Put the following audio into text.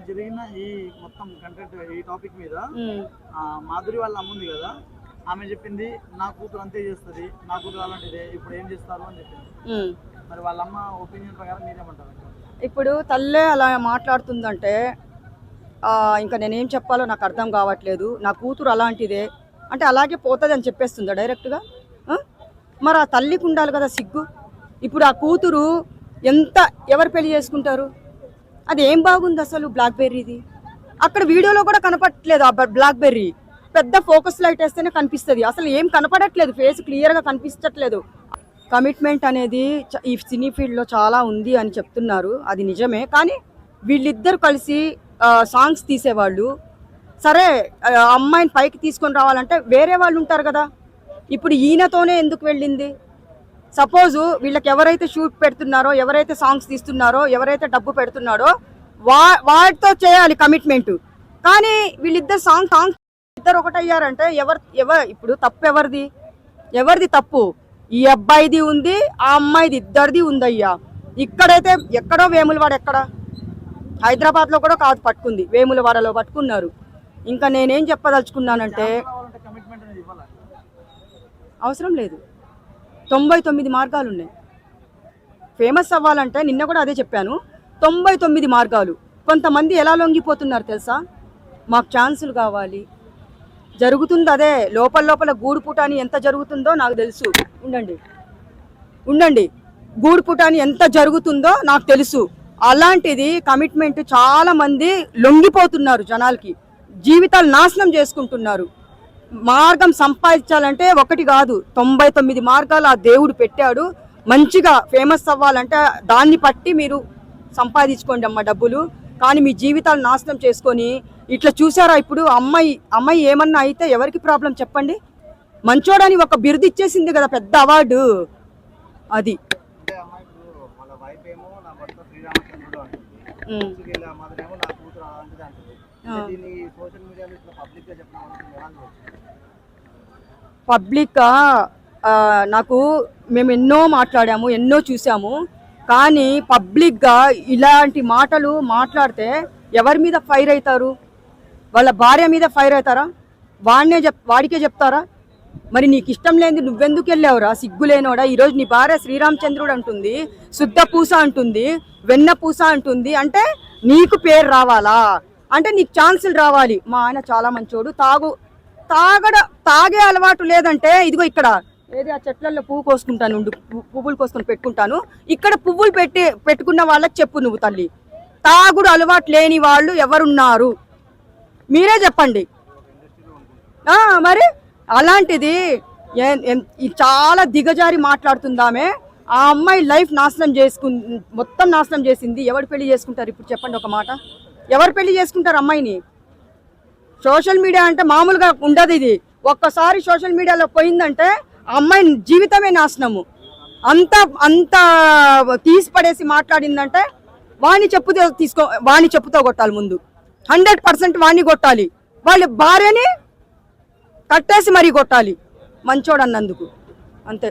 జరిగిన ఈ మొత్తం కంటెంట్ ఈ టాపిక్ మీద మాధురి వాళ్ళ అమ్మ ఉంది కదా, ఆమె చెప్పింది నా కూతురు అంతే చేస్తుంది, నా కూతురు అలాంటిదే, ఇప్పుడు ఏం చేస్తారు అని చెప్పింది. మరి వాళ్ళ అమ్మ ఒపీనియన్ ప్రకారం మీరేమంటారు? ఇప్పుడు తల్లే అలా మాట్లాడుతుందంటే ఇంకా నేనేం చెప్పాలో నాకు అర్థం కావట్లేదు. నా కూతురు అలాంటిదే అంటే అలాగే పోతుంది అని చెప్పేస్తుందా డైరెక్ట్గా? మరి ఆ తల్లికి ఉండాలి కదా సిగ్గు. ఇప్పుడు ఆ కూతురు ఎవరు పెళ్లి చేసుకుంటారు? అది ఏం బాగుంది అసలు? బ్లాక్బెర్రీది అక్కడ వీడియోలో కూడా కనపడట్లేదు. ఆ బ్లాక్బెర్రీ పెద్ద ఫోకస్ లైట్ వేస్తేనే కనిపిస్తుంది, అసలు ఏం కనపడట్లేదు, ఫేస్ క్లియర్గా కనిపించట్లేదు. కమిట్మెంట్ అనేది ఈ సినీ ఫీల్డ్లో చాలా ఉంది అని చెప్తున్నారు, అది నిజమే. కానీ వీళ్ళిద్దరు కలిసి సాంగ్స్ తీసేవాళ్ళు, సరే అమ్మాయిని పైకి తీసుకొని రావాలంటే వేరే వాళ్ళు ఉంటారు కదా. ఇప్పుడు ఈయనతోనే ఎందుకు వెళ్ళింది? సపోజు వీళ్ళకి ఎవరైతే షూట్ పెడుతున్నారో, ఎవరైతే సాంగ్స్ తీస్తున్నారో, ఎవరైతే డబ్బు పెడుతున్నారో వాటితో చేయాలి కమిట్మెంట్. కానీ వీళ్ళిద్దరు సాంగ్స్ ఇద్దరు ఒకటయ్యారంటే ఇప్పుడు తప్పు ఎవరిది తప్పు? ఈ అబ్బాయిది ఉంది, ఆ అమ్మాయిది, ఇద్దరిది ఉందయ్యా. ఇక్కడైతే ఎక్కడో వేములవాడ, ఎక్కడ హైదరాబాద్లో కూడా కాదు పట్టుకుంది, వేములవాడలో పట్టుకున్నారు. ఇంకా నేనేం చెప్పదలుచుకున్నానంటే అవసరం లేదు. 99 మార్గాలు ఉన్నాయి ఫేమస్ అవ్వాలంటే. నిన్న కూడా అదే చెప్పాను, 99 మార్గాలు. కొంతమంది ఎలా లొంగిపోతున్నారు తెలుసా? మాకు ఛాన్సులు కావాలి, జరుగుతుంది అదే. లోపల గూడుపుటాని ఎంత జరుగుతుందో నాకు తెలుసు. ఉండండి గూడుపుటాని ఎంత జరుగుతుందో నాకు తెలుసు. అలాంటిది కమిట్మెంట్ చాలా మంది లొంగిపోతున్నారు, జనాలకి జీవితాలు నాశనం చేసుకుంటున్నారు. మార్గం సంపాదించాలంటే ఒకటి కాదు, 99 మార్గాలు ఆ దేవుడు పెట్టాడు. మంచిగా ఫేమస్ అవ్వాలంటే దాన్ని పట్టి మీరు సంపాదించుకోండి అమ్మ డబ్బులు. కానీ మీ జీవితాలు నాశనం చేసుకొని ఇట్లా చూసారా? ఇప్పుడు అమ్మాయి ఏమన్నా అయితే ఎవరికి ప్రాబ్లం చెప్పండి? మంచోడని ఒక బిరుదు ఇచ్చేసింది కదా, పెద్ద అవార్డు అది. పబ్లిక్గా నాకు మేము ఎన్నో మాట్లాడాము, ఎన్నో చూసాము. కానీ పబ్లిక్గా ఇలాంటి మాటలు మాట్లాడితే ఎవరి మీద ఫైర్ అవుతారు? వాళ్ళ భార్య మీద ఫైర్ అవుతారా? వాడికే చెప్తారా? మరి నీకు ఇష్టం లేనిది నువ్వెందుకు వెళ్ళావురా సిగ్గులేనోడా? ఈరోజు నీ భార్య శ్రీరామచంద్రుడు అంటుంది, శుద్ధ పూస అంటుంది, వెన్న పూస అంటుంది. అంటే నీకు పేరు రావాలా? అంటే నీకు ఛాన్సులు రావాలి. మా ఆయన చాలా మంచోడు, తాగే అలవాటు లేదంటే ఇదిగో ఇక్కడ ఏది ఆ చెట్లలో పువ్వు కోసుకుంటాను, పువ్వులు కోసుకొని పెట్టుకుంటాను. ఇక్కడ పువ్వులు పెట్టుకున్న వాళ్ళకి చెప్పు నువ్వు తల్లి. తాగుడు అలవాటు లేని వాళ్ళు ఎవరున్నారు? మీరే చెప్పండి. మరి అలాంటిది చాలా దిగజారి మాట్లాడుతుందామే. ఆ అమ్మాయి లైఫ్ మొత్తం నాశనం చేసింది. ఎవరు పెళ్లి చేసుకుంటారు ఇప్పుడు చెప్పండి ఒక మాట? ఎవరు పెళ్లి చేసుకుంటారు అమ్మాయిని? సోషల్ మీడియా అంటే మామూలుగా ఉండదు ఇది. ఒక్కసారి సోషల్ మీడియాలో పోయిందంటే అమ్మాయి జీవితమే నాశనము. అంత తీసి పడేసి మాట్లాడిందంటే వాణ్ణి చెప్పుతో కొట్టాలి ముందు. 100% వాణ్ణి కొట్టాలి, వాళ్ళ భార్యని కట్టేసి మరీ కొట్టాలి మంచోడన్నందుకు, అంతే.